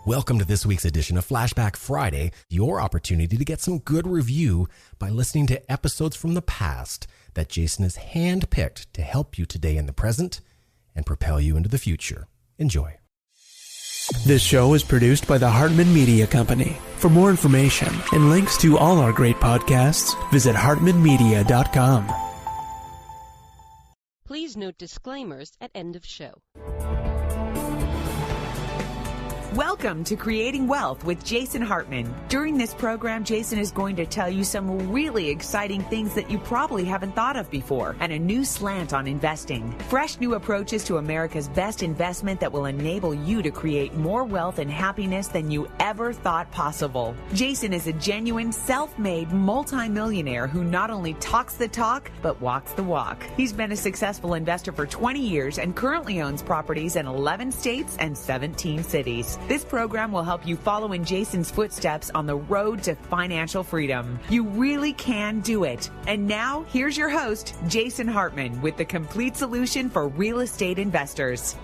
Welcome to this week's edition of Flashback Friday, your opportunity to get some good review by listening to episodes from the past that Jason has handpicked to help you today in the present and propel you into the future. Enjoy. This show is produced by the Hartman Media Company. For more information and links to all our great podcasts, visit hartmanmedia.com. Please note disclaimers at end of show. Welcome to Creating Wealth with Jason Hartman. During this program, Jason is going to tell you some really exciting things that you probably haven't thought of before, and a new slant on investing. Fresh new approaches to America's best investment that will enable you to create more wealth and happiness than you ever thought possible. Jason is a genuine, self-made multi-millionaire who not only talks the talk, but walks the walk. He's been a successful investor for 20 years and currently owns properties in 11 states and 17 cities. This program will help you follow in Jason's footsteps on the road to financial freedom. You really can do it. And now, here's your host, Jason Hartman, with the complete solution for real estate investors.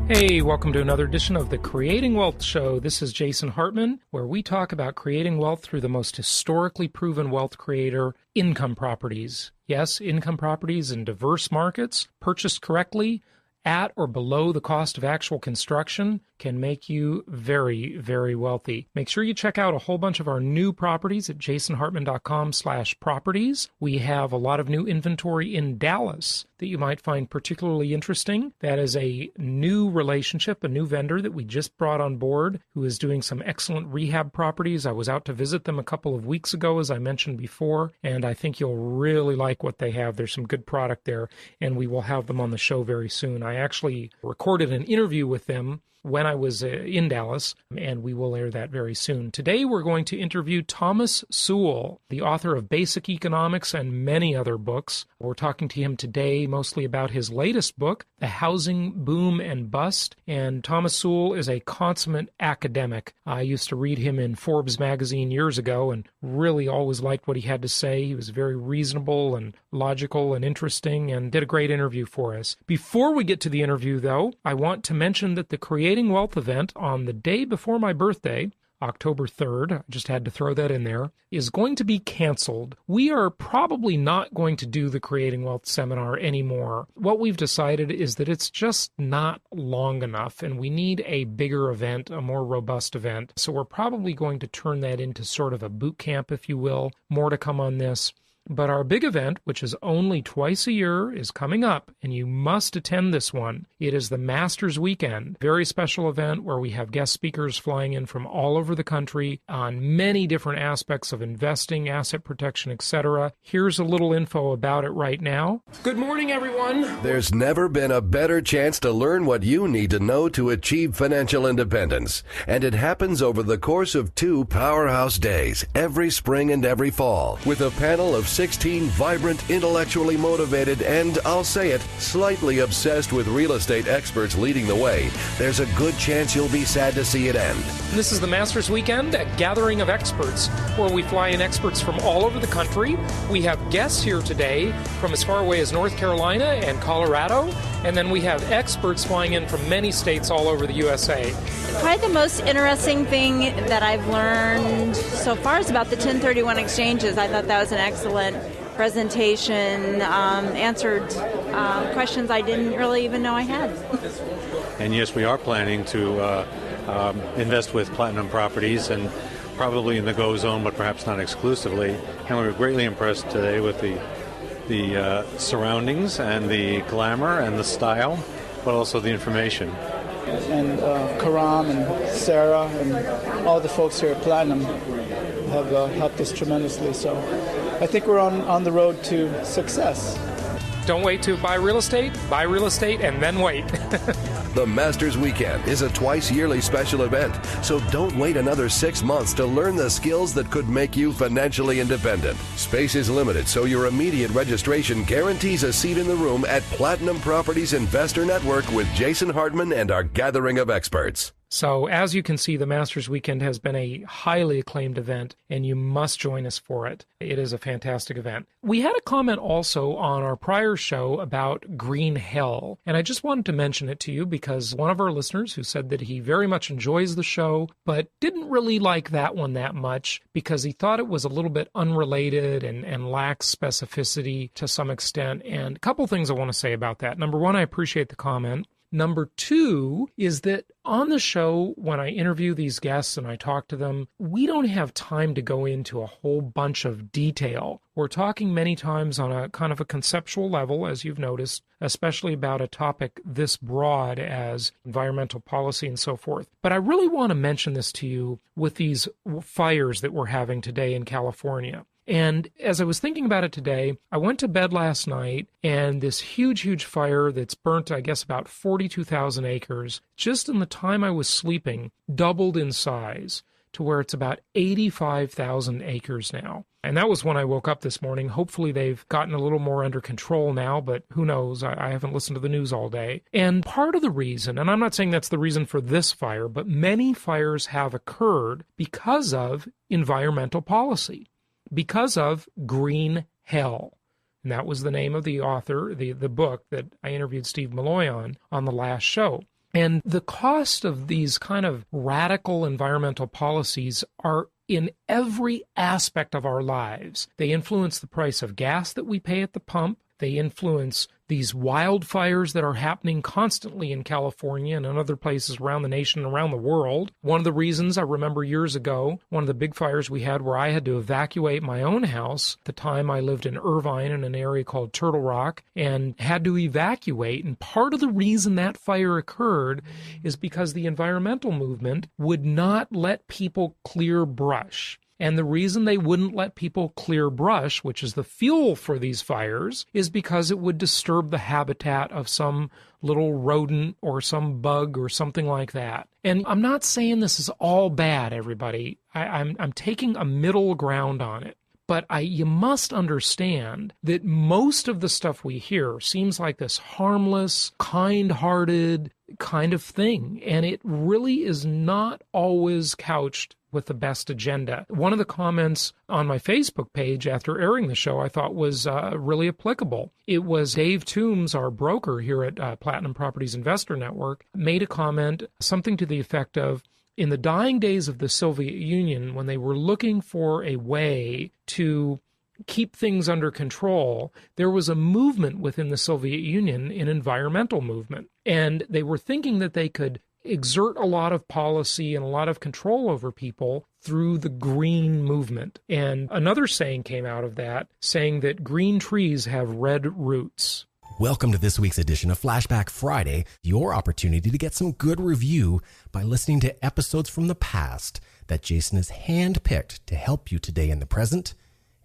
Hey, welcome to another edition of the Creating Wealth Show. This is Jason Hartman, where we talk about creating wealth through the most historically proven wealth creator, income properties. Yes, income properties in diverse markets, purchased correctly, at or below the cost of actual construction, can make you very, very wealthy. Make sure you check out a whole bunch of our new properties at jasonhartman.com/properties. We have a lot of new inventory in Dallas that you might find particularly interesting. That is a new relationship, a new vendor that we just brought on board who is doing some excellent rehab properties. I was out to visit them a couple of weeks ago, as I mentioned before, and I think you'll really like what they have. There's some good product there, and we will have them on the show very soon. I actually recorded an interview with them when I was in Dallas, and we will air that very soon. Today, we're going to interview Thomas Sowell, the author of Basic Economics and many other books. We're talking to him today mostly about his latest book, The Housing Boom and Bust. And Thomas Sowell is a consummate academic. I used to read him in Forbes magazine years ago and really always liked what he had to say. He was very reasonable and logical and interesting and did a great interview for us. Before we get to the interview, though, I want to mention that the Creating Wealth event on the day before my birthday, October 3rd, I just had to throw that in there, is going to be canceled. We are probably not going to do the Creating Wealth seminar anymore. What we've decided is that it's just not long enough, and we need a bigger event, a more robust event. So we're probably going to turn that into sort of a boot camp, if you will. More to come on this. But our big event, which is only twice a year, is coming up, and you must attend this one. It is the Masters Weekend, very special event where we have guest speakers flying in from all over the country on many different aspects of investing, asset protection, etc. Here's a little info about it right now. Good morning, everyone. There's never been a better chance to learn what you need to know to achieve financial independence, and it happens over the course of 2 powerhouse days, every spring and every fall, with a panel of 16 vibrant, intellectually motivated, and, I'll say it, slightly obsessed with real estate experts leading the way. There's a good chance you'll be sad to see it end. This is the Masters Weekend, a gathering of experts, where we fly in experts from all over the country. We have guests here today from as far away as North Carolina and Colorado, and then we have experts flying in from many states all over the USA. Probably the most interesting thing that I've learned so far is about the 1031 exchanges. I thought that was an excellent presentation, answered questions I didn't really even know I had. And yes, we are planning to invest with Platinum Properties, and probably in the Go Zone, but perhaps not exclusively. And we were greatly impressed today with the surroundings and the glamour and the style, but also the information. And Karam and Sarah and all the folks here at Platinum have helped us tremendously. So I think we're on the road to success. Don't wait to buy real estate, and then wait. The Masters Weekend is a twice-yearly special event, so don't wait another 6 months to learn the skills that could make you financially independent. Space is limited, so your immediate registration guarantees a seat in the room at Platinum Properties Investor Network with Jason Hartman and our gathering of experts. So as you can see, the Masters Weekend has been a highly acclaimed event, and you must join us for it. It is a fantastic event. We had a comment also on our prior show about green hell, and I just wanted to mention it to you because one of our listeners who said that he very much enjoys the show, but didn't really like that one that much because he thought it was a little bit unrelated and lacks specificity to some extent. And a couple things I want to say about that. Number one, I appreciate the comment. Number two is that on the show, when I interview these guests and I talk to them, we don't have time to go into a whole bunch of detail. We're talking many times on a kind of a conceptual level, as you've noticed, especially about a topic this broad as environmental policy and so forth. But I really want to mention this to you with these fires that we're having today in California. And as I was thinking about it today, I went to bed last night, and this huge fire that's burnt, I guess, about 42,000 acres, just in the time I was sleeping, doubled in size to where it's about 85,000 acres now. And that was when I woke up this morning. Hopefully they've gotten a little more under control now, but who knows? I haven't listened to the news all day. And part of the reason, and I'm not saying that's the reason for this fire, but many fires have occurred because of environmental policy. Because of green hell. And that was the name of the author, the book that I interviewed Steve Malloy on the last show. And the cost of these kind of radical environmental policies are in every aspect of our lives. They influence the price of gas that we pay at the pump. They influence these wildfires that are happening constantly in California and in other places around the nation and around the world. One of the reasons I remember years ago, one of the big fires we had where I had to evacuate my own house, the time I lived in Irvine in an area called Turtle Rock, and had to evacuate. And part of the reason that fire occurred is because the environmental movement would not let people clear brush. And the reason they wouldn't let people clear brush, which is the fuel for these fires, is because it would disturb the habitat of some little rodent or some bug or something like that. And I'm not saying this is all bad, everybody. I'm taking a middle ground on it. But you must understand that most of the stuff we hear seems like this harmless, kind-hearted kind of thing. And it really is not always couched with the best agenda. One of the comments on my Facebook page after airing the show I thought was really applicable. It was Dave Toombs, our broker here at Platinum Properties Investor Network, made a comment, something to the effect of, in the dying days of the Soviet Union, when they were looking for a way to keep things under control, there was a movement within the Soviet Union, an environmental movement. And they were thinking that they could exert a lot of policy and a lot of control over people through the green movement. And another saying came out of that, saying that green trees have red roots. Welcome to this week's edition of Flashback Friday, your opportunity to get some good review by listening to episodes from the past that Jason has handpicked to help you today in the present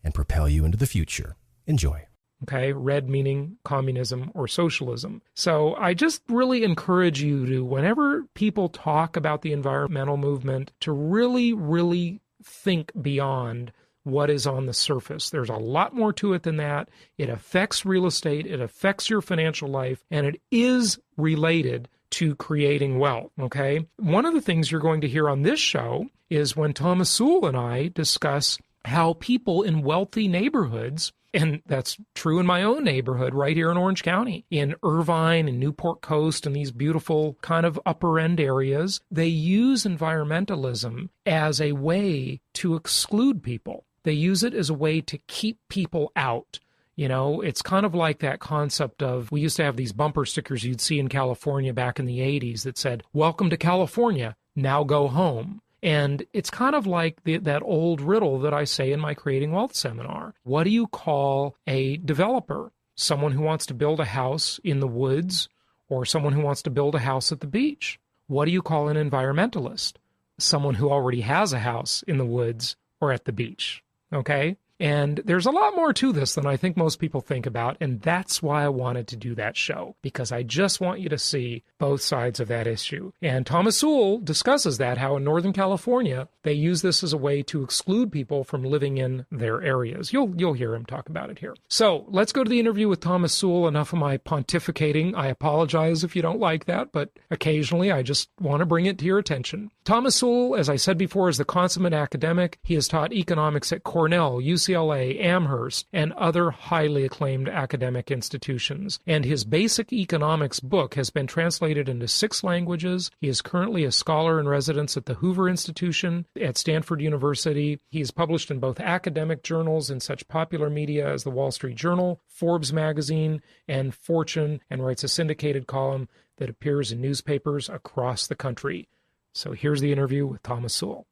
and propel you into the future. Enjoy. Okay, red meaning communism or socialism. So I just really encourage you to, whenever people talk about the environmental movement, to really think beyond what is on the surface. There's a lot more to it than that. It affects real estate, it affects your financial life, and it is related to creating wealth, okay? One of the things you're going to hear on this show is when Thomas Sowell and I discuss how people in wealthy neighborhoods, and that's true in my own neighborhood right here in Orange County, in Irvine and Newport Coast and these beautiful kind of upper end areas, they use environmentalism as a way to exclude people. They use it as a way to keep people out. You know, it's kind of like that concept of, we used to have these bumper stickers you'd see in California back in the 80s that said, "Welcome to California, now go home." And it's kind of like that old riddle that I say in my Creating Wealth seminar. What do you call a developer? Someone who wants to build a house in the woods, or someone who wants to build a house at the beach? What do you call an environmentalist? Someone who already has a house in the woods or at the beach. Okay? And there's a lot more to this than I think most people think about, and that's why I wanted to do that show, because I just want you to see both sides of that issue. And Thomas Sowell discusses that, how in Northern California, they use this as a way to exclude people from living in their areas. You'll hear him talk about it here. So let's go to the interview with Thomas Sowell. Enough of my pontificating. I apologize if you don't like that, but occasionally I just want to bring it to your attention. Thomas Sowell, as I said before, is the consummate academic. He has taught economics at Cornell, UCLA, Amherst, and other highly acclaimed academic institutions. And his Basic Economics book has been translated into 6 languages. He is currently a scholar in residence at the Hoover Institution at Stanford University. He is published in both academic journals in such popular media as the Wall Street Journal, Forbes magazine, and Fortune, and writes a syndicated column that appears in newspapers across the country. So here's the interview with Thomas Sowell.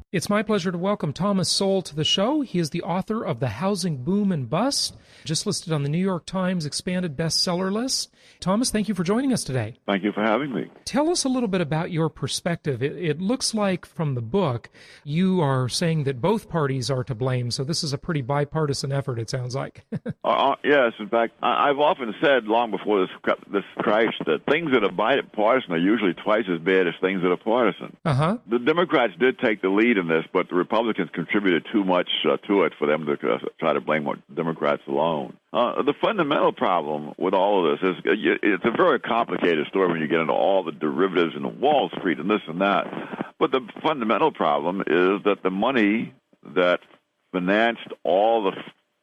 It's my pleasure to welcome Thomas Sowell to the show. He is the author of The Housing Boom and Bust, just listed on the New York Times expanded bestseller list. Thomas, thank you for joining us today. Thank you for having me. Tell us a little bit about your perspective. It looks like from the book you are saying that both parties are to blame, so this is a pretty bipartisan effort, it sounds like. Yes, in fact, I've often said long before this crash that things that are bipartisan are usually twice as bad as things that are partisan. Uh-huh. The Democrats did take the lead in this, but the Republicans contributed too much to it for them to try to blame Democrats alone. The fundamental problem with all of this is it's a very complicated story when you get into all the derivatives and Wall Street and this and that. But the fundamental problem is that the money that financed all the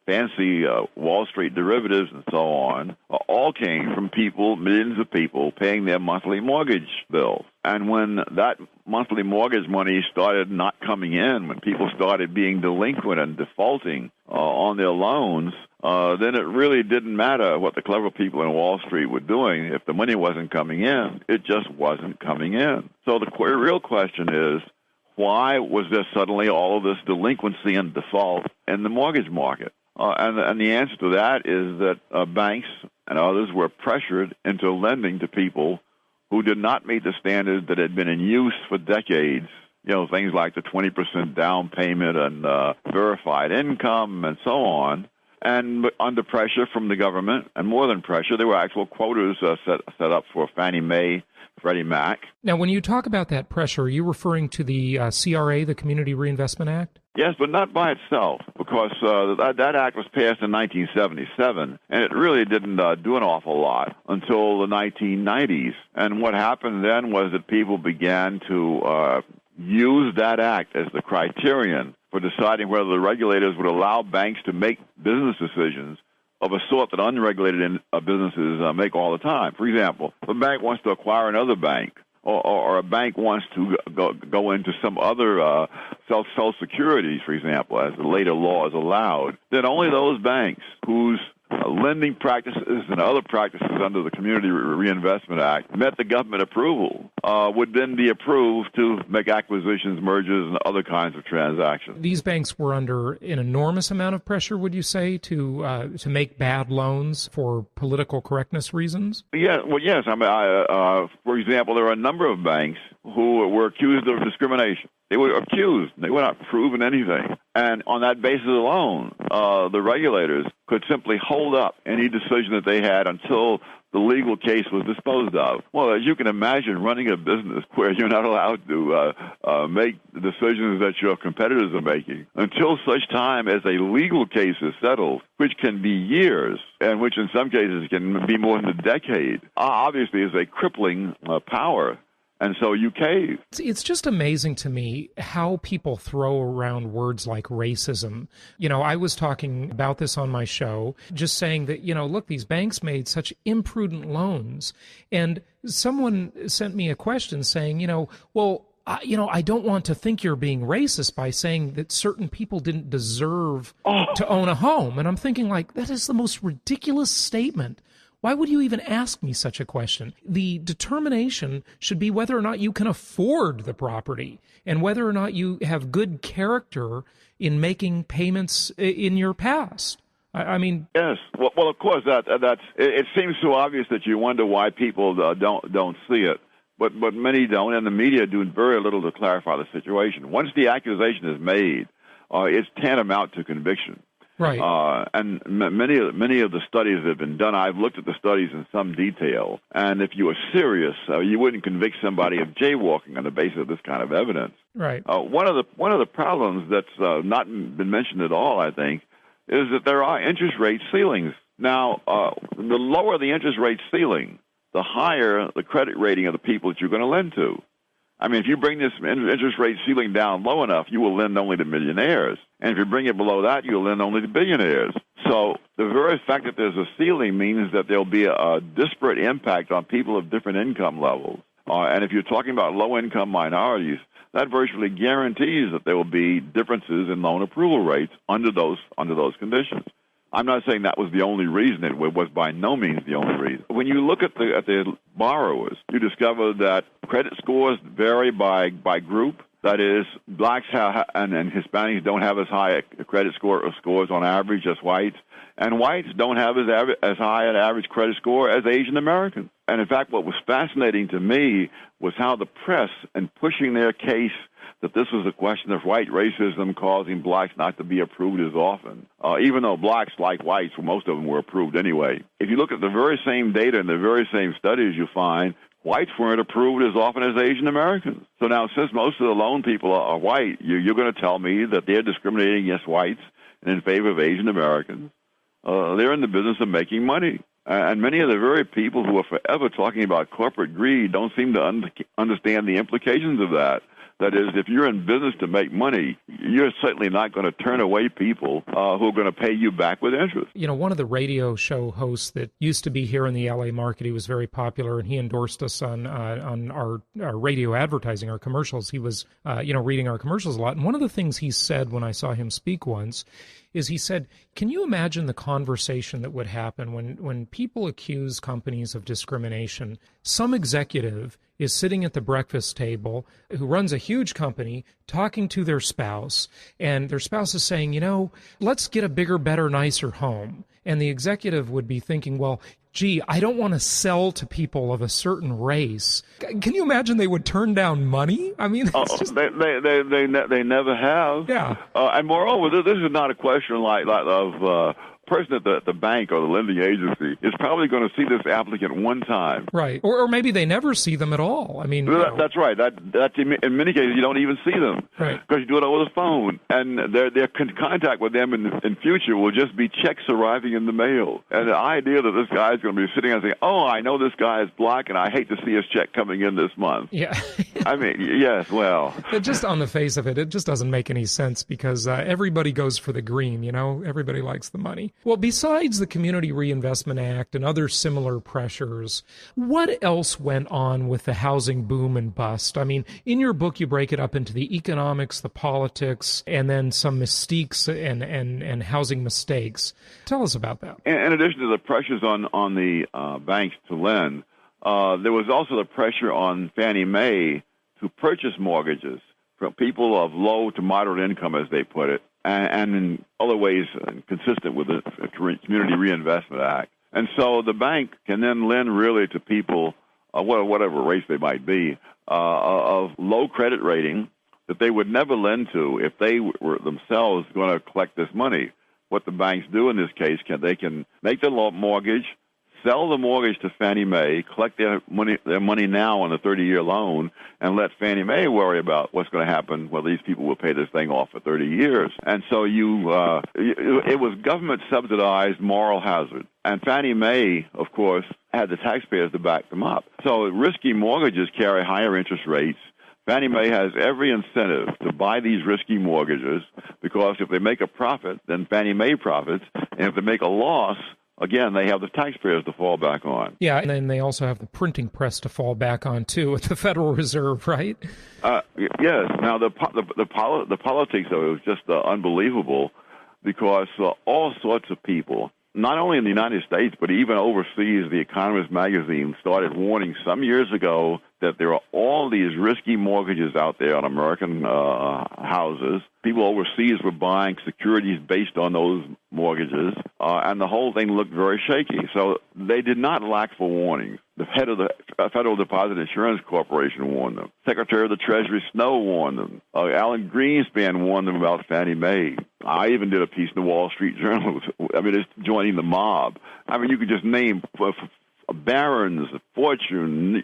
fancy Wall Street derivatives and so on all came from people, millions of people, paying their monthly mortgage bills. And when that monthly mortgage money started not coming in, when people started being delinquent and defaulting on their loans, then it really didn't matter what the clever people in Wall Street were doing. If the money wasn't coming in, it just wasn't coming in. So the real question is, why was there suddenly all of this delinquency and default in the mortgage market? And the answer to that is that banks and others were pressured into lending to people who did not meet the standards that had been in use for decades. You know, things like the 20% down payment and verified income and so on. And under pressure from the government, and more than pressure, there were actual quotas set up for Fannie Mae, Freddie Mac. Now, when you talk about that pressure, are you referring to the CRA, the Community Reinvestment Act? Yes, but not by itself, because that act was passed in 1977, and it really didn't do an awful lot until the 1990s. And what happened then was that people began to use that act as the criterion for deciding whether the regulators would allow banks to make business decisions of a sort that unregulated businesses make all the time. For example, if a bank wants to acquire another bank, or a bank wants to go into some other sell securities, for example, as the later law is allowed, then only those banks whose lending practices and other practices under the Community Reinvestment Act met the government approval would then be approved to make acquisitions, mergers, and other kinds of transactions. These banks were under an enormous amount of pressure, would you say, to make bad loans for political correctness reasons? Yeah, well, yes. I mean, for example, there are a number of banks who were accused of discrimination. They were accused. They were not proven anything. And on that basis alone, the regulators could simply hold up any decision that they had until the legal case was disposed of. Well, as you can imagine, running a business where you're not allowed to make decisions that your competitors are making until such time as a legal case is settled, which can be years, and which in some cases can be more than a decade, obviously is a crippling power. And so you cave. It's just amazing to me how people throw around words like racism. You know, I was talking about this on my show, just saying that, you know, look, these banks made such imprudent loans. And someone sent me a question saying, you know, well, I don't want to think you're being racist by saying that certain people didn't deserve to own a home. And I'm thinking, like, that is the most ridiculous statement. Why would you even ask me such a question? The determination should be whether or not you can afford the property and whether or not you have good character in making payments in your past. I mean, yes. Well, of course, that's it seems so obvious that you wonder why people don't see it. but many don't, and the media do very little to clarify the situation. Once the accusation is made, it's tantamount to conviction. Right. And many of the studies that have been done, I've looked at the studies in some detail, and if you were serious, you wouldn't convict somebody of jaywalking on the basis of this kind of evidence. Right. One of the problems that's not been mentioned at all, I think, is that there are interest rate ceilings. Now, the lower the interest rate ceiling, the higher the credit rating of the people that you're going to lend to. I mean, if you bring this interest rate ceiling down low enough, you will lend only to millionaires. And if you bring it below that, you'll lend only to billionaires. So the very fact that there's a ceiling means that there'll be a disparate impact on people of different income levels. And if you're talking about low-income minorities, that virtually guarantees that there will be differences in loan approval rates under those conditions. I'm not saying that was the only reason. It was by no means the only reason. When you look at the borrowers, you discover that credit scores vary by group. That is, blacks and Hispanics don't have as high a credit scores on average as whites, and whites don't have as high an average credit score as Asian Americans. And in fact, what was fascinating to me was how the press, in pushing their case that this was a question of white racism causing blacks not to be approved as often, even though blacks, like whites, most of them were approved anyway. If you look at the very same data and the very same studies, you find whites weren't approved as often as Asian Americans. So now, since most of the loan people are white, you're going to tell me that they're discriminating against whites and in favor of Asian Americans. They're in the business of making money. And many of the very people who are forever talking about corporate greed don't seem to understand the implications of that. That is, if you're in business to make money, you're certainly not going to turn away people who are going to pay you back with interest. You know, one of the radio show hosts that used to be here in the LA market, he was very popular, and he endorsed us on our radio advertising, our commercials. He was, reading our commercials a lot. And one of the things he said when I saw him speak once is he said, can you imagine the conversation that would happen when people accuse companies of discrimination? Some executive is sitting at the breakfast table who runs a huge company talking to their spouse, and their spouse is saying, let's get a bigger, better, nicer home. And the executive would be thinking, well, gee, I don't want to sell to people of a certain race. Can you imagine they would turn down money? I mean, they never have. Yeah. And moreover, this is not a question like of person at the bank or the lending agency is probably going to see this applicant one time. Right. Or maybe they never see them at all. I mean, that's right. That's in many cases you don't even see them. Right. Because you do it over the phone. And their contact with them in future will just be checks arriving in the mail. And the idea that this guy is going to be sitting and saying, I know this guy is black and I hate to see his check coming in this month. Yeah. I mean, yes, well. Just on the face of it, it just doesn't make any sense because everybody goes for the green, everybody likes the money. Well, besides the Community Reinvestment Act and other similar pressures, what else went on with the housing boom and bust? I mean, in your book, you break it up into the economics, the politics, and then some mystiques and housing mistakes. Tell us about that. In addition to the pressures on the banks to lend, there was also the pressure on Fannie Mae to purchase mortgages from people of low to moderate income, as they put it, and in other ways consistent with the Community Reinvestment Act. And so the bank can then lend really to people, whatever race they might be, of low credit rating that they would never lend to if they were themselves going to collect this money. What the banks do in this case, they can make the mortgage, sell the mortgage to Fannie Mae, collect their money now on a 30-year loan, and let Fannie Mae worry about what's going to happen, whether these people will pay this thing off for 30 years. And so it was government-subsidized moral hazard. And Fannie Mae, of course, had the taxpayers to back them up. So risky mortgages carry higher interest rates. Fannie Mae has every incentive to buy these risky mortgages because if they make a profit, then Fannie Mae profits. And if they make a loss, again, they have the taxpayers to fall back on. Yeah, and then they also have the printing press to fall back on, too, with the Federal Reserve, right? Yes. Now, the politics of it was just unbelievable because all sorts of people, not only in the United States, but even overseas, the Economist magazine started warning some years ago that there are all these risky mortgages out there on American houses. People overseas were buying securities based on those mortgages, and the whole thing looked very shaky. So they did not lack for warnings. The head of the Federal Deposit Insurance Corporation warned them. Secretary of the Treasury Snow warned them. Alan Greenspan warned them about Fannie Mae. I even did a piece in the Wall Street Journal. I mean, it's joining the mob. I mean, you could just name barons, fortune,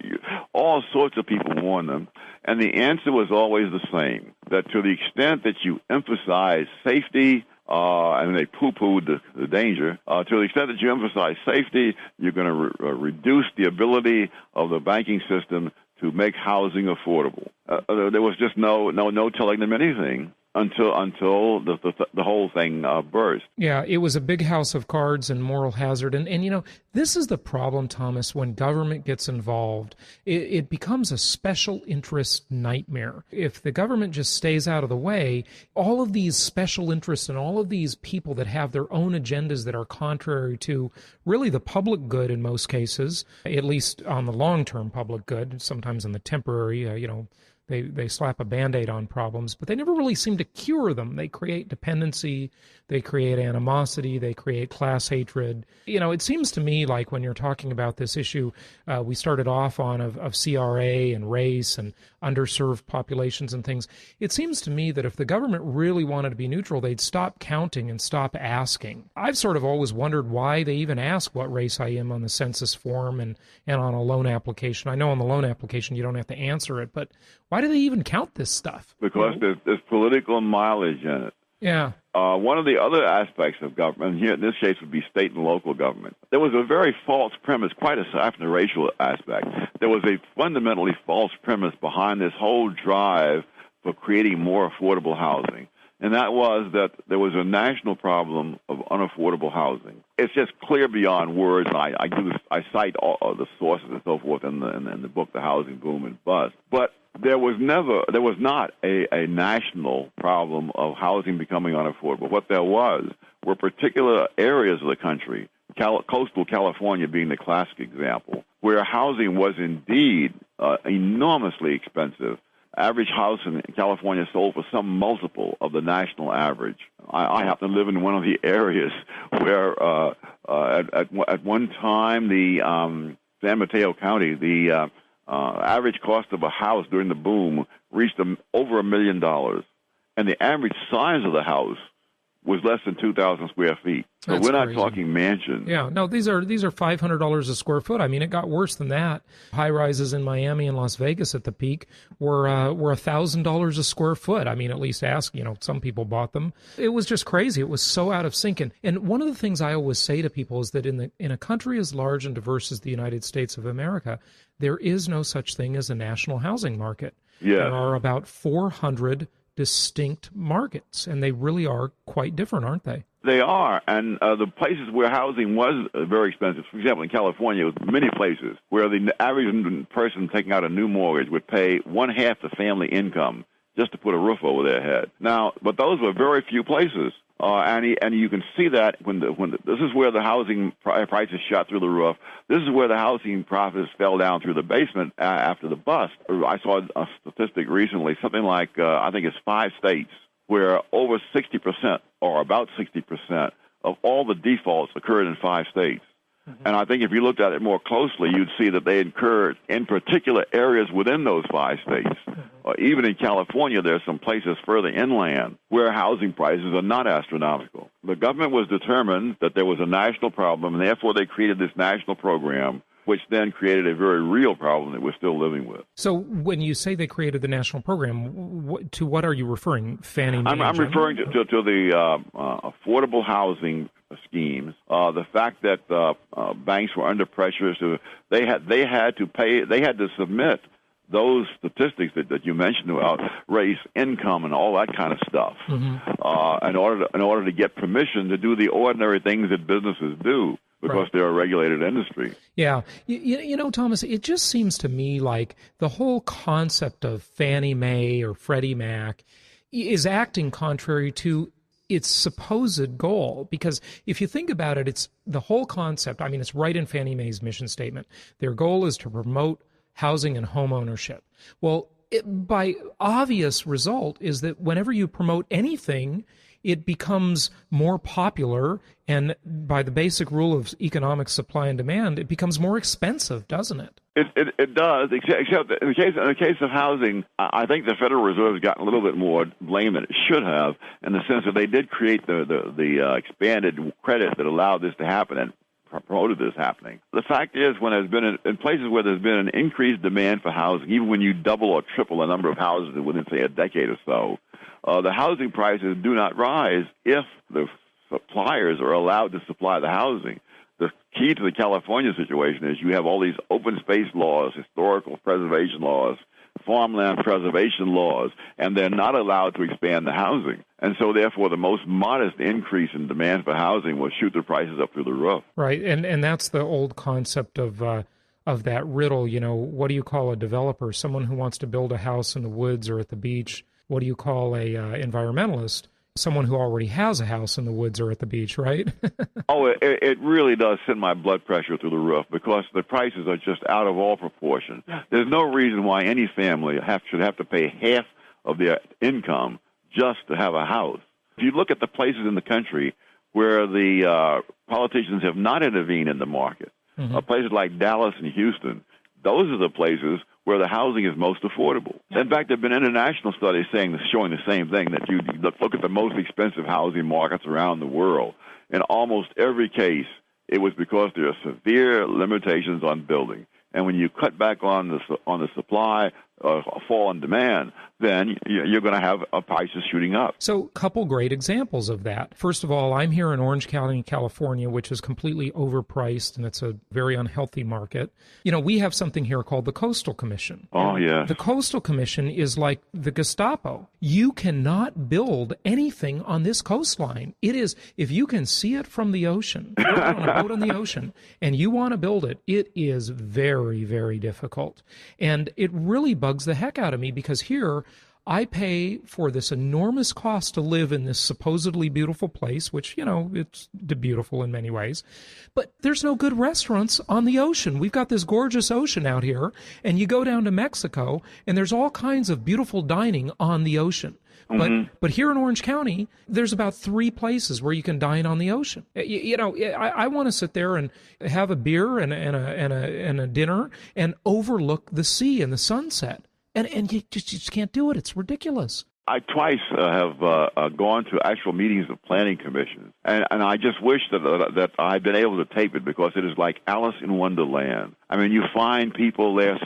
all sorts of people warned them. And the answer was always the same, that to the extent that you emphasize safety, and they poo-pooed the danger. To the extent that you emphasize safety, you're going to reduce the ability of the banking system to make housing affordable. There was just no telling them anything until the whole thing burst. Yeah, it was a big house of cards and moral hazard. And you know, this is the problem, Thomas, when government gets involved. It becomes a special interest nightmare. If the government just stays out of the way, all of these special interests and all of these people that have their own agendas that are contrary to really the public good in most cases, at least on the long-term public good, sometimes in the temporary, They slap a Band-Aid on problems, but they never really seem to cure them. They create dependency, they create animosity, they create class hatred. You know, it seems to me like when you're talking about this issue, we started off on of CRA and race and underserved populations and things. It seems to me that if the government really wanted to be neutral, they'd stop counting and stop asking. I've sort of always wondered why they even ask what race I am on the census form and on a loan application. I know on the loan application you don't have to answer it, but why do they even count this stuff? Because there's political mileage in it. Yeah. One of the other aspects of government, here in this case would be state and local government, there was a very false premise, quite aside from the racial aspect. There was a fundamentally false premise behind this whole drive for creating more affordable housing. And that was that there was a national problem of unaffordable housing. It's just clear beyond words. I cite all the sources and so forth in the book, The Housing Boom and Bust. But there was not a national problem of housing becoming unaffordable. What there were particular areas of the country, coastal California being the classic example, where housing was indeed enormously expensive. Average house in California sold for some multiple of the national average. I happen to live in one of the areas where at one time the San Mateo County, the average cost of a house during the boom reached over $1 million, and the average size of the house was less than 2,000 square feet. So we're not talking mansions. Yeah, no, these are $500 a square foot. I mean, it got worse than that. High rises in Miami and Las Vegas at the peak were $1,000 a square foot. I mean, at least some people bought them. It was just crazy. It was so out of sync. And one of the things I always say to people is that in a country as large and diverse as the United States of America, there is no such thing as a national housing market. Yeah. There are about 400 distinct markets, and they really are quite different, aren't they? They are, and the places where housing was very expensive, for example, in California, there were many places where the average person taking out a new mortgage would pay one-half the family income just to put a roof over their head. Now, but those were very few places. And you can see that this is where the housing prices shot through the roof. This is where the housing profits fell down through the basement after the bust. I saw a statistic recently, something like, I think it's 5 states, where over 60% or about 60% of all the defaults occurred in 5 states. Mm-hmm. And I think if you looked at it more closely, you'd see that they occurred in particular areas within those 5 states. Mm-hmm. Even in California, there are some places further inland where housing prices are not astronomical. The government was determined that there was a national problem, and therefore they created this national program, which then created a very real problem that we're still living with. So when you say they created the national program, to what are you referring? Fannie Mae? I'm referring to the affordable housing schemes. The fact that banks were under pressure, so they had to submit those statistics that you mentioned about race, income, and all that kind of stuff, mm-hmm. in order to get permission to do the ordinary things that businesses do, because right. They're a regulated industry. Yeah. You know, Thomas, it just seems to me like the whole concept of Fannie Mae or Freddie Mac is acting contrary to its supposed goal. Because if you think about it, it's the whole concept. I mean, it's right in Fannie Mae's mission statement. Their goal is to promote housing and home ownership. Well, by obvious result is that whenever you promote anything, it becomes more popular, and by the basic rule of economic supply and demand, it becomes more expensive, doesn't it? It does, except in the case of housing, I think the Federal Reserve has gotten a little bit more blame than it should have, in the sense that they did create the expanded credit that allowed this to happen and promoted this happening. The fact is, when there's been in places where there's been an increased demand for housing, even when you double or triple the number of houses within, say, a decade or so, the housing prices do not rise if the suppliers are allowed to supply the housing. The key to the California situation is you have all these open space laws, historical preservation laws, farmland preservation laws, and they're not allowed to expand the housing. And so, therefore, the most modest increase in demand for housing will shoot the prices up through the roof. Right, and that's the old concept of that riddle, what do you call a developer? Someone who wants to build a house in the woods or at the beach. What do you call a environmentalist? Someone who already has a house in the woods or at the beach, right? It really does send my blood pressure through the roof because the prices are just out of all proportion. There's no reason why any family should have to pay half of their income just to have a house. If you look at the places in the country where the politicians have not intervened in the market, places like Dallas and Houston, those are the places where the housing is most affordable. In fact, there have been international studies showing the same thing, that you look at the most expensive housing markets around the world. In almost every case, it was because there are severe limitations on building. And when you cut back on the supply, fall in demand, then you're going to have prices shooting up. So a couple great examples of that. First of all, I'm here in Orange County, California, which is completely overpriced, and it's a very unhealthy market. We have something here called the Coastal Commission. Oh, yeah. The Coastal Commission is like the Gestapo. You cannot build anything on this coastline. It is, if you can see it from the ocean, you're on a boat on the ocean, and you want to build it, it is very, very difficult. And it really bugs the heck out of me because here I pay for this enormous cost to live in this supposedly beautiful place, which, it's beautiful in many ways, but there's no good restaurants on the ocean. We've got this gorgeous ocean out here, and you go down to Mexico, and there's all kinds of beautiful dining on the ocean. But here in Orange County, there's about 3 places where you can dine on the ocean. I want to sit there and have a beer and a dinner and overlook the sea and the sunset. And you just can't do it. It's ridiculous. I twice have gone to actual meetings of planning commissions, and I just wish that I'd been able to tape it because it is like Alice in Wonderland. I mean, you find people there,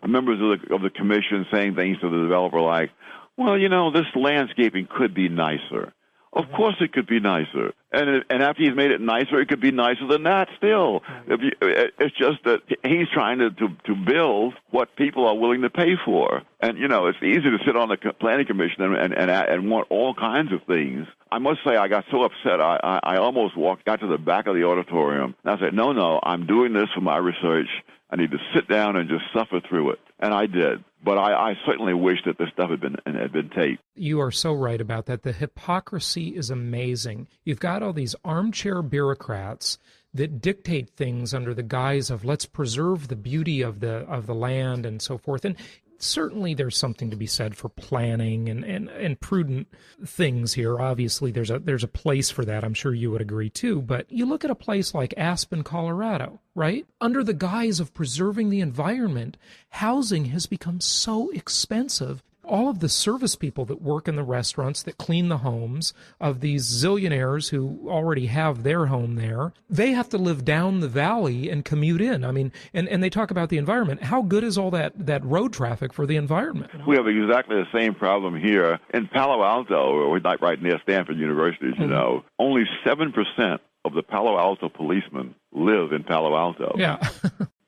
members of the commission, saying things to the developer like, well, this landscaping could be nicer. Of course it could be nicer. And after he's made it nicer, it could be nicer than that still. It's just that he's trying to build what people are willing to pay for. And, it's easy to sit on the planning commission and want all kinds of things. I must say I got so upset, I almost got to the back of the auditorium. And I said, no, I'm doing this for my research. I need to sit down and just suffer through it. And I did. But I certainly wish that this stuff had been taped. You are so right about that. The hypocrisy is amazing. You've got all these armchair bureaucrats that dictate things under the guise of let's preserve the beauty of the land and so forth. And certainly there's something to be said for planning and prudent things here. Obviously, there's a place for that. I'm sure you would agree too. But you look at a place like Aspen, Colorado, right? Under the guise of preserving the environment, housing has become so expensive. All of the service people that work in the restaurants, that clean the homes of these zillionaires who already have their home there, they have to live down the valley and commute in. I mean, and they talk about the environment. How good is all that road traffic for the environment? We have exactly the same problem here in Palo Alto, we're right near Stanford University, as you know. Only 7% of the Palo Alto policemen live in Palo Alto. Yeah.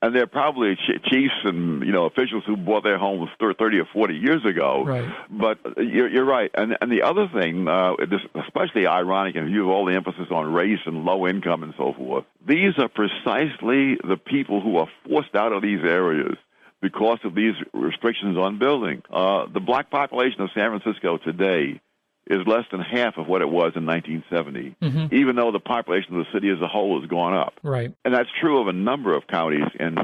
And they're probably chiefs and officials who bought their homes 30 or 40 years ago. Right. But you're right. And the other thing, this especially ironic in view of all the emphasis on race and low income and so forth, these are precisely the people who are forced out of these areas because of these restrictions on building. The black population of San Francisco today is less than half of what it was in 1970, even though the population of the city as a whole has gone up. Right. And that's true of a number of counties in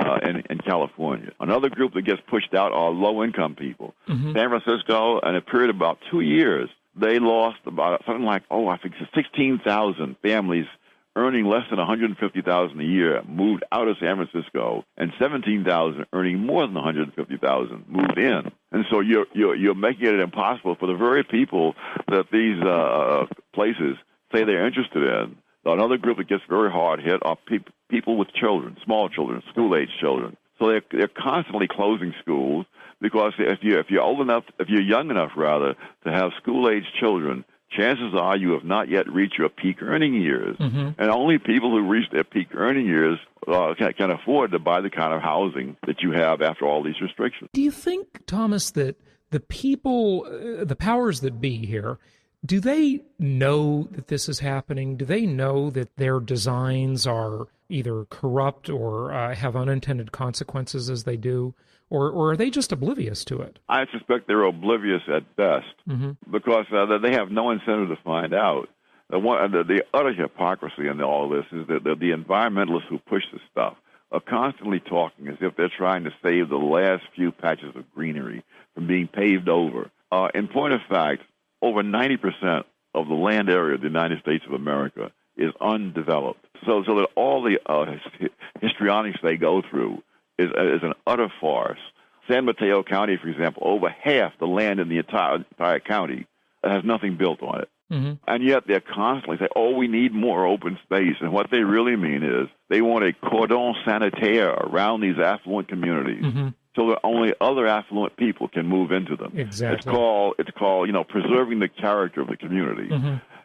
California. Another group that gets pushed out are low-income people. San Francisco, in a period of about 2 years, they lost about something like, I think 16,000 families earning less than $150,000 a year moved out of San Francisco, and 17,000 earning more than $150,000 moved in. And so you're making it impossible for the very people that these places say they're interested in. Another group that gets very hard hit are people with children, small children, school-age children. So they're constantly closing schools because if you're old enough, if you're young enough rather, to have school-age children, chances are you have not yet reached your peak earning years. And only people who reach their peak earning years can afford to buy the kind of housing that you have after all these restrictions. Do you think, Thomas, that the people, the powers that be here, do they know that this is happening? Do they know that their designs are either corrupt or have unintended consequences as they do? Or are they just oblivious to it? I suspect they're oblivious at best because they have no incentive to find out. The utter hypocrisy in all this is that the environmentalists who push this stuff are constantly talking as if they're trying to save the last few patches of greenery from being paved over. In point of fact, over 90% of the land area of the United States of America is undeveloped. So that all the histrionics they go through is an utter farce. San Mateo County, for example, over half the land in the entire county has nothing built on it. And yet they're constantly saying, we need more open space. And what they really mean is they want a cordon sanitaire around these affluent communities so that only other affluent people can move into them. Exactly. It's called preserving the character of the community.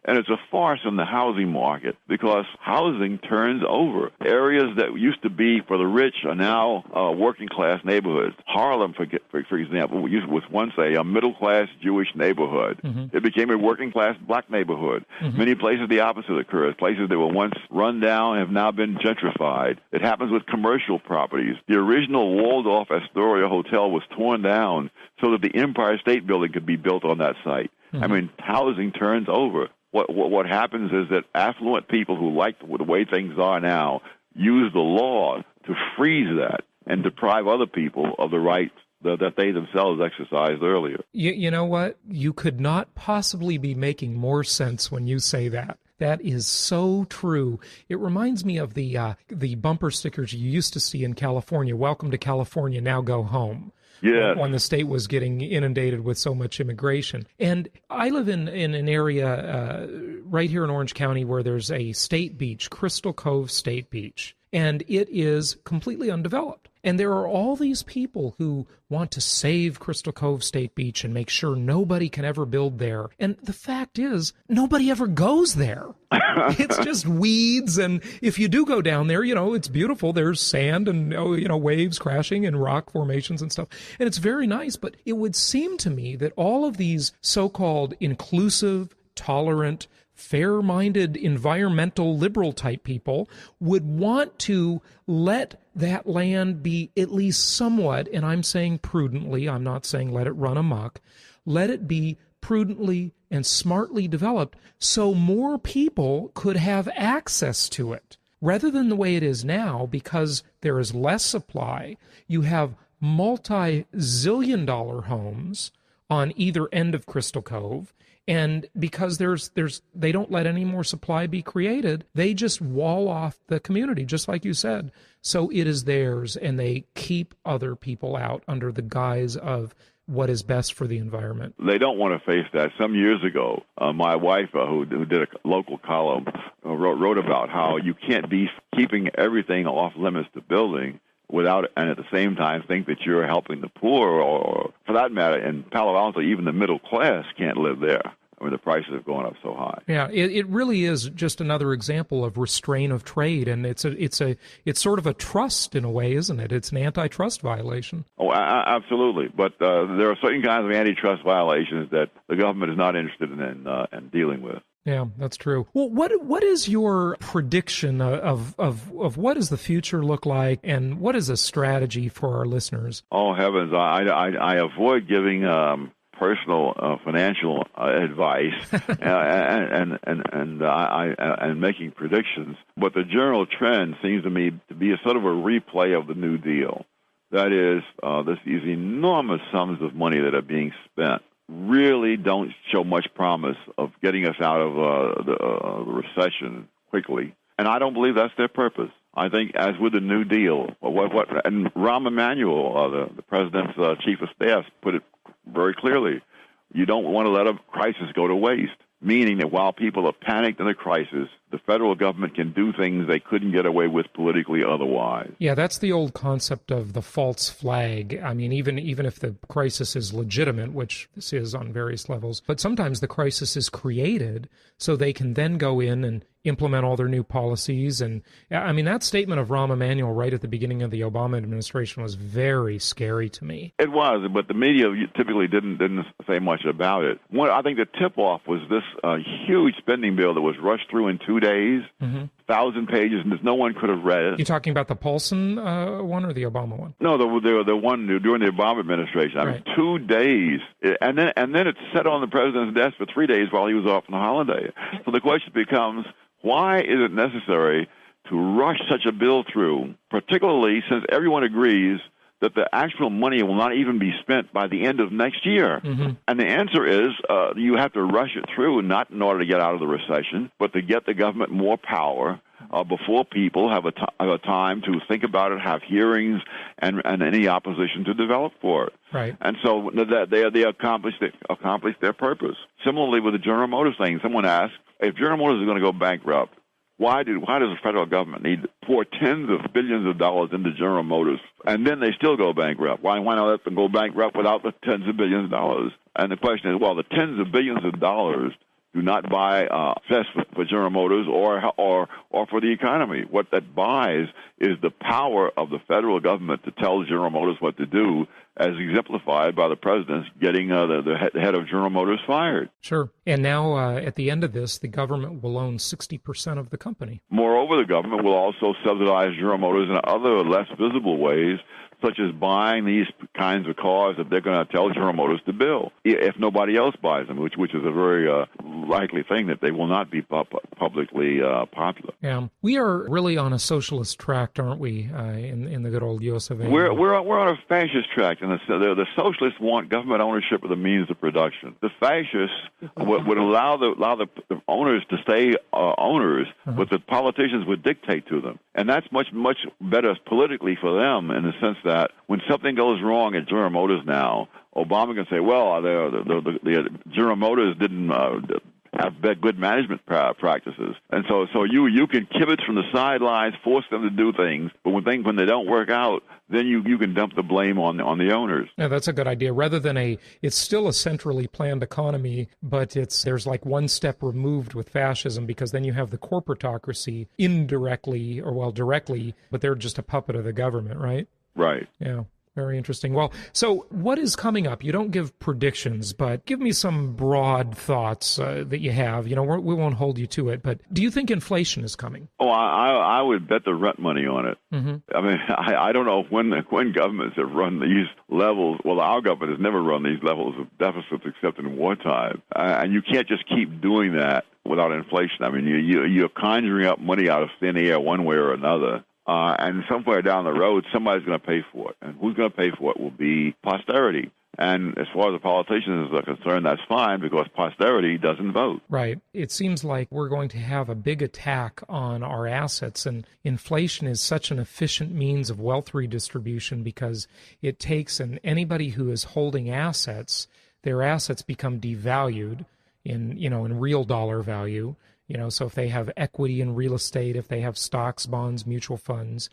And it's a farce in the housing market because housing turns over. Areas that used to be for the rich are now working-class neighborhoods. Harlem, for example, was once a middle-class Jewish neighborhood. It became a working-class black neighborhood. Many places the opposite occurs. Places that were once run down have now been gentrified. It happens with commercial properties. The original walled-off Astoria Hotel was torn down so that the Empire State Building could be built on that site. I mean, housing turns over. What happens is that affluent people who like the way things are now use the law to freeze that and deprive other people of the rights that they themselves exercised earlier. You know what? You could not possibly be making more sense when you say that. That is so true. It reminds me of the bumper stickers you used to see in California. Welcome to California, now go home. Yes. When the state was getting inundated with so much immigration. And I live in an area right here in Orange County where there's a state beach, Crystal Cove State Beach, and it is completely undeveloped. And there are all these people who want to save Crystal Cove State Beach and make sure nobody can ever build there. And the fact is, nobody ever goes there. It's just weeds. And if you do go down there, it's beautiful. There's sand and, waves crashing and rock formations and stuff. And it's very nice. But it would seem to me that all of these so-called inclusive, tolerant, fair-minded, environmental, liberal type people would want to let that land be at least somewhat, and I'm saying prudently, I'm not saying let it run amok, let it be prudently and smartly developed so more people could have access to it. Rather than the way it is now, because there is less supply, you have multi-zillion-dollar homes on either end of Crystal Cove. And because they don't let any more supply be created, they just wall off the community, just like you said. So it is theirs, and they keep other people out under the guise of what is best for the environment. They don't want to face that. Some years ago, my wife, who did a local column, wrote about how you can't be keeping everything off limits to building without, and at the same time think that you're helping the poor, or for that matter, in Palo Alto, even the middle class can't live there. I mean, the prices have gone up so high. Yeah, it really is just another example of restraint of trade, and it's sort of a trust in a way, isn't it? It's an antitrust violation. Oh, absolutely. But there are certain kinds of antitrust violations that the government is not interested in dealing with. Yeah, that's true. Well, what is your prediction of what does the future look like, and what is a strategy for our listeners? Oh, heavens. I avoid giving personal financial advice and making predictions, but the general trend seems to me to be a sort of a replay of the New Deal. That is, these enormous sums of money that are being spent really don't show much promise of getting us out of the recession quickly. And I don't believe that's their purpose. I think, as with the New Deal, and Rahm Emanuel, the president's chief of staff, put it very clearly, you don't want to let a crisis go to waste, meaning that while people are panicked in a crisis, the federal government can do things they couldn't get away with politically otherwise. Yeah, that's the old concept of the false flag. I mean, even if the crisis is legitimate, which this is on various levels, but sometimes the crisis is created so they can then go in and implement all their new policies. And I mean, that statement of Rahm Emanuel right at the beginning of the Obama administration was very scary to me. It was, but the media typically didn't say much about it. I think the tip-off was this huge spending bill that was rushed through in 2 days, 1,000 pages, and no one could have read it. You're talking about the Paulson one or the Obama one? No, the one during the Obama administration. I mean, 2 days, and then it sat on the president's desk for 3 days while he was off on a holiday. So the question becomes, why is it necessary to rush such a bill through, particularly since everyone agrees that the actual money will not even be spent by the end of next year? And the answer is you have to rush it through, not in order to get out of the recession, but to get the government more power before people have a time to think about it, have hearings, and any opposition to develop for it. Right. And so they accomplished their purpose. Similarly with the General Motors thing, someone asked, if General Motors is going to go bankrupt, why does the federal government need to pour tens of billions of dollars into General Motors, and then they still go bankrupt? Why not let them go bankrupt without the tens of billions of dollars? And the question is, well, the tens of billions of dollars do not buy success for General Motors or for the economy. What that buys is the power of the federal government to tell General Motors what to do, as exemplified by the president's getting the head of General Motors fired. Sure. And now, at the end of this, the government will own 60% of the company. Moreover, the government will also subsidize General Motors in other less visible ways, such as buying these kinds of cars that they're going to tell General Motors to build, if nobody else buys them, which is a very likely thing that they will not be publicly popular. Yeah, we are really on a socialist track, aren't we? In the good old U.S. of A. We're on a fascist track, and the socialists want government ownership of the means of production. The fascists would allow the owners to stay owners, but the politicians would dictate to them, and that's much better politically for them in the sense that when something goes wrong at General Motors now, Obama can say, well, the General Motors didn't have good management practices. And so you can kibitz from the sidelines, force them to do things, but when they don't work out, then you can dump the blame on the owners. Yeah, that's a good idea. Rather than it's still a centrally planned economy, but there's like one step removed with fascism, because then you have the corporatocracy indirectly, or well, directly, but they're just a puppet of the government, right? Right. Yeah. Very interesting. Well, so what is coming up? You don't give predictions, but give me some broad thoughts that you have. You know, we won't hold you to it, but do you think inflation is coming? Oh, I would bet the rent money on it. I mean, I don't know when governments have run these levels. Well, our government has never run these levels of deficits except in wartime. And you can't just keep doing that without inflation. I mean, you're conjuring up money out of thin air one way or another. And somewhere down the road, somebody's going to pay for it. And who's going to pay for it will be posterity. And as far as the politicians are concerned, that's fine, because posterity doesn't vote. Right. It seems like we're going to have a big attack on our assets. And inflation is such an efficient means of wealth redistribution, because it takes anybody who is holding assets, their assets become devalued in real dollar value. So if they have equity in real estate, if they have stocks, bonds, mutual funds,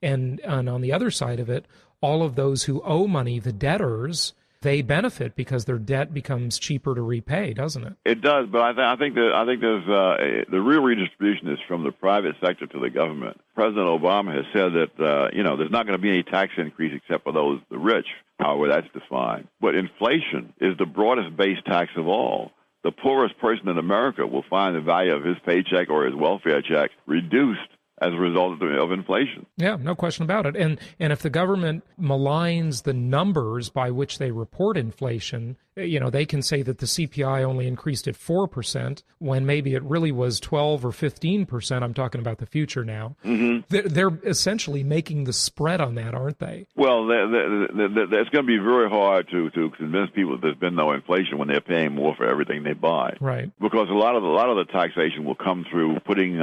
and on the other side of it, all of those who owe money, the debtors, they benefit because their debt becomes cheaper to repay, doesn't it? It does, but I think there's the real redistribution is from the private sector to the government. President Obama has said that there's not going to be any tax increase except for the rich. However, that's defined. But inflation is the broadest base tax of all. The poorest person in America will find the value of his paycheck or his welfare check reduced as a result of inflation. Yeah, no question about it. And if the government maligns the numbers by which they report inflation, they can say that the CPI only increased at 4% when maybe it really was 12 or 15%. I'm talking about the future now. Mm-hmm. They're essentially making the spread on that, aren't they? Well, it's going to be very hard to convince people that there's been no inflation when they're paying more for everything they buy. Right. Because a lot of the taxation will come through putting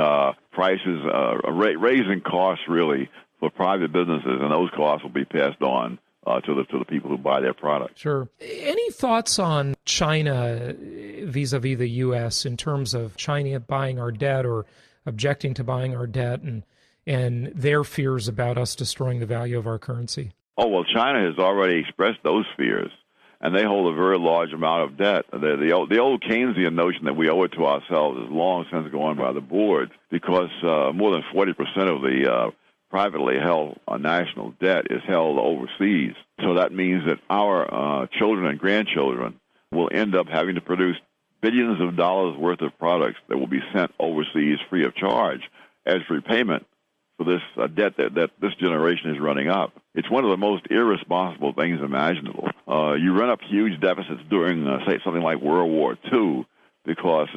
prices, raising costs really for private businesses, and those costs will be passed on to the people who buy their product. Sure. Any thoughts on China vis-a-vis the U.S. in terms of China buying our debt or objecting to buying our debt and their fears about us destroying the value of our currency? Oh, well, China has already expressed those fears, and they hold a very large amount of debt. The old Keynesian notion that we owe it to ourselves is long since gone by the board, because more than 40% of the privately held national debt is held overseas. So that means that our children and grandchildren will end up having to produce billions of dollars worth of products that will be sent overseas free of charge as repayment for this debt that this generation is running up. It's one of the most irresponsible things imaginable. You run up huge deficits during, say, something like World War II, because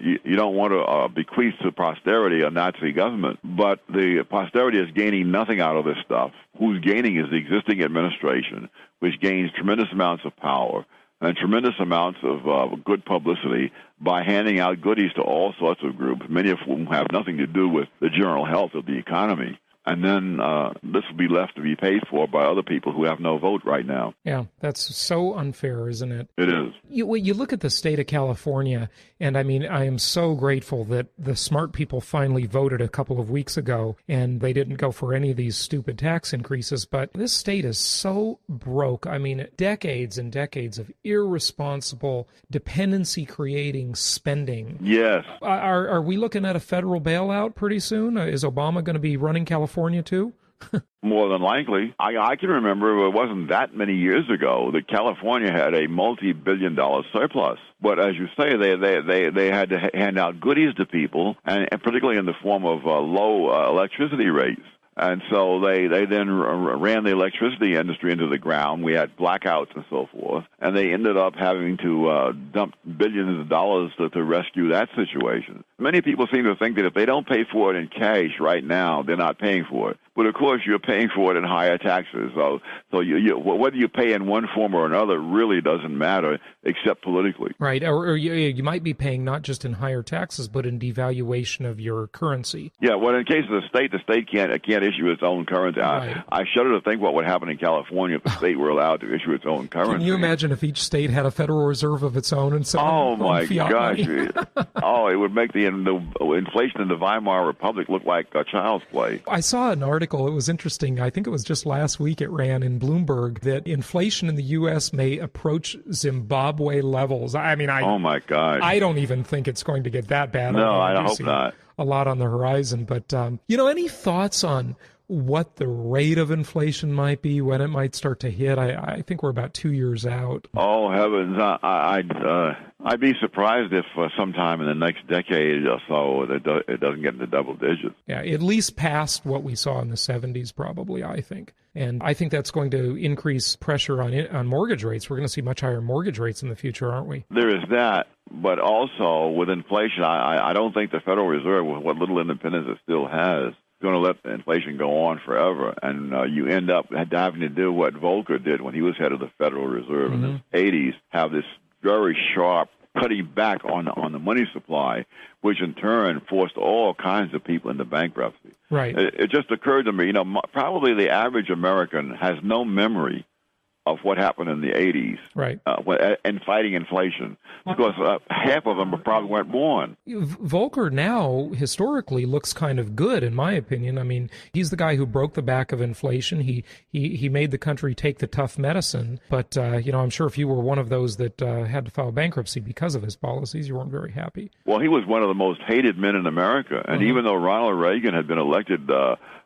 you don't want to bequeath to posterity a Nazi government. But the posterity is gaining nothing out of this stuff. Who's gaining is the existing administration, which gains tremendous amounts of power and tremendous amounts of good publicity by handing out goodies to all sorts of groups, many of whom have nothing to do with the general health of the economy. And then this will be left to be paid for by other people who have no vote right now. Yeah, that's so unfair, isn't it? It is. You look at the state of California, and I mean, I am so grateful that the smart people finally voted a couple of weeks ago, and they didn't go for any of these stupid tax increases. But this state is so broke. I mean, decades and decades of irresponsible, dependency-creating spending. Yes. Are we looking at a federal bailout pretty soon? Is Obama going to be running California too? More than likely. I can remember it wasn't that many years ago that California had a multi-billion-dollar surplus. But as you say, they had to hand out goodies to people, and particularly in the form of low electricity rates. And so they then ran the electricity industry into the ground. We had blackouts and so forth. And they ended up having to dump billions of dollars to rescue that situation. Many people seem to think that if they don't pay for it in cash right now, they're not paying for it. But, of course, you're paying for it in higher taxes. So whether you pay in one form or another really doesn't matter, except politically. Right. Or you might be paying not just in higher taxes, but in devaluation of your currency. Yeah, well, in case of the state can't issue its own currency. Right. I shudder to think what would happen in California if the state were allowed to issue its own currency. Can you imagine if each state had a Federal Reserve of its own and so on? Oh, my gosh. It would make the inflation in the Weimar Republic look like a child's play. I saw an article. It was interesting. I think it was just last week it ran in Bloomberg that inflation in the U.S. may approach Zimbabwe levels. I mean, oh my God. I don't even think it's going to get that bad. No, I hope not. A lot on the horizon. But, any thoughts on what the rate of inflation might be, when it might start to hit? I think we're about 2 years out. Oh, heavens. I'd be surprised if sometime in the next decade or so it doesn't get into double digits. Yeah, at least past what we saw in the 70s probably, I think. And I think that's going to increase pressure on mortgage rates. We're going to see much higher mortgage rates in the future, aren't we? There is that. But also with inflation, I don't think the Federal Reserve, with what little independence it still has, is going to let inflation go on forever. And you end up having to do what Volcker did when he was head of the Federal Reserve in the 80s, have this very sharp cutting back on the money supply, which in turn forced all kinds of people into bankruptcy. Right. It just occurred to me, probably the average American has no memory of what happened in the 80s, right? And fighting inflation, because half of them probably weren't born. Volcker now, historically, looks kind of good, in my opinion. I mean, he's the guy who broke the back of inflation. He made the country take the tough medicine. But, I'm sure if you were one of those that had to file bankruptcy because of his policies, you weren't very happy. Well, he was one of the most hated men in America. And even though Ronald Reagan had been elected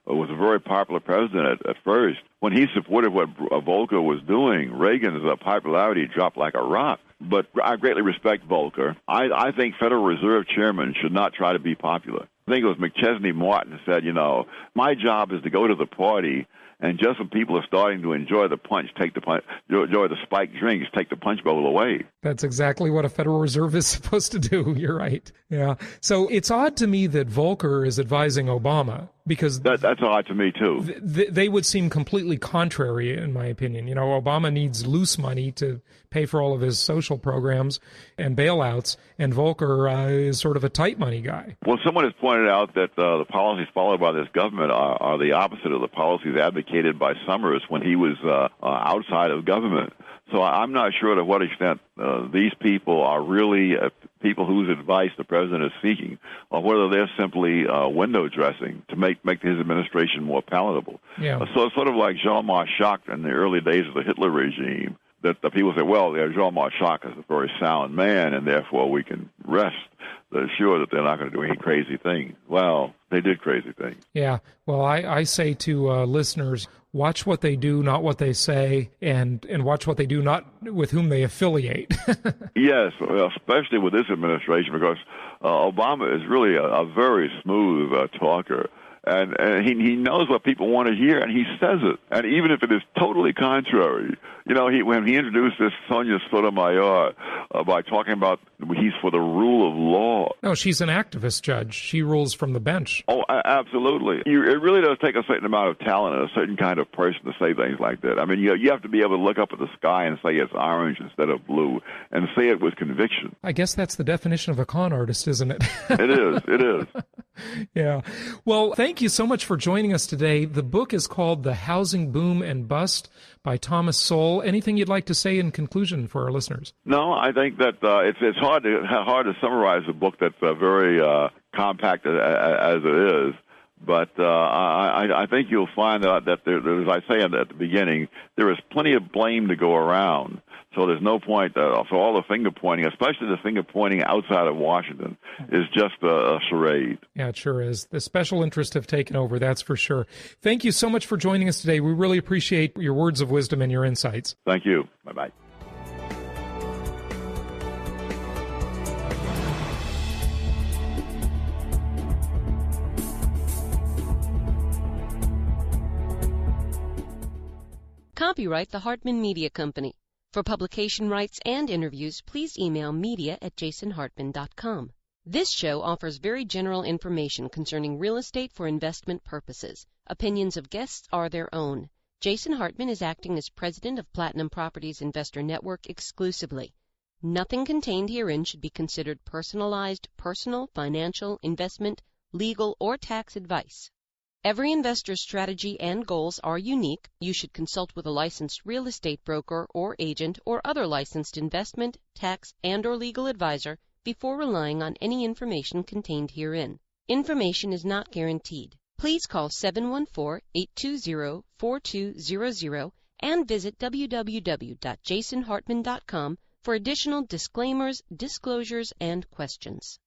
was a very popular president at first, when he supported what Volcker was doing, Reagan's popularity dropped like a rock. But I greatly respect Volcker. I think Federal Reserve chairmen should not try to be popular. I think it was McChesney Martin said, my job is to go to the party, and just when people are starting to enjoy the enjoy the spiked drinks, take the punch bowl away. That's exactly what a Federal Reserve is supposed to do. You're right. Yeah. So it's odd to me that Volcker is advising Obama, because that's odd to me too. They would seem completely contrary, in my opinion. Obama needs loose money to pay for all of his social programs and bailouts, and Volcker is sort of a tight money guy. Well, someone has pointed out that the policies followed by this government are the opposite of the policies advocated by Summers when he was outside of government. So I'm not sure to what extent these people are really people whose advice the president is seeking, or whether they're simply window dressing to make his administration more palatable. Yeah. So it's sort of like Jean-Marc Jacques in the early days of the Hitler regime, that the people say, well, Jean-Marc Jacques is a very sound man, and therefore we can rest sure that they're not going to do any crazy thing. Well, they did crazy things. Yeah. Well, I say to listeners, watch what they do, not what they say, and watch what they do, not with whom they affiliate. Yes, especially with this administration, because Obama is really a very smooth talker. And he knows what people want to hear, and he says it. And even if it is totally contrary, when he introduced this Sonia Sotomayor by talking about he's for the rule of law. No, she's an activist, Judge. She rules from the bench. Oh, absolutely. It really does take a certain amount of talent and a certain kind of person to say things like that. I mean, you have to be able to look up at the sky and say it's orange instead of blue, and say it with conviction. I guess that's the definition of a con artist, isn't it? It is. Yeah. Well, thank you so much for joining us today. The book is called The Housing Boom and Bust by Thomas Sowell. Anything you'd like to say in conclusion for our listeners? No, I think that it's hard to summarize a book that's very compact as it is. But I think you'll find that there, as I say at the beginning, there is plenty of blame to go around. So there's no point for all the finger pointing, especially the finger pointing outside of Washington, is just a charade. Yeah, it sure is. The special interests have taken over, that's for sure. Thank you so much for joining us today. We really appreciate your words of wisdom and your insights. Thank you. Bye-bye. Copyright the Hartman Media Company. For publication rights and interviews, please email media@jasonhartman.com. This show offers very general information concerning real estate for investment purposes. Opinions of guests are their own. Jason Hartman is acting as president of Platinum Properties Investor Network exclusively. Nothing contained herein should be considered personalized, personal, financial, investment, legal, or tax advice. Every investor's strategy and goals are unique. You should consult with a licensed real estate broker or agent or other licensed investment, tax, and/or legal advisor before relying on any information contained herein. Information is not guaranteed. Please call 714-820-4200 and visit www.jasonhartman.com for additional disclaimers, disclosures, and questions.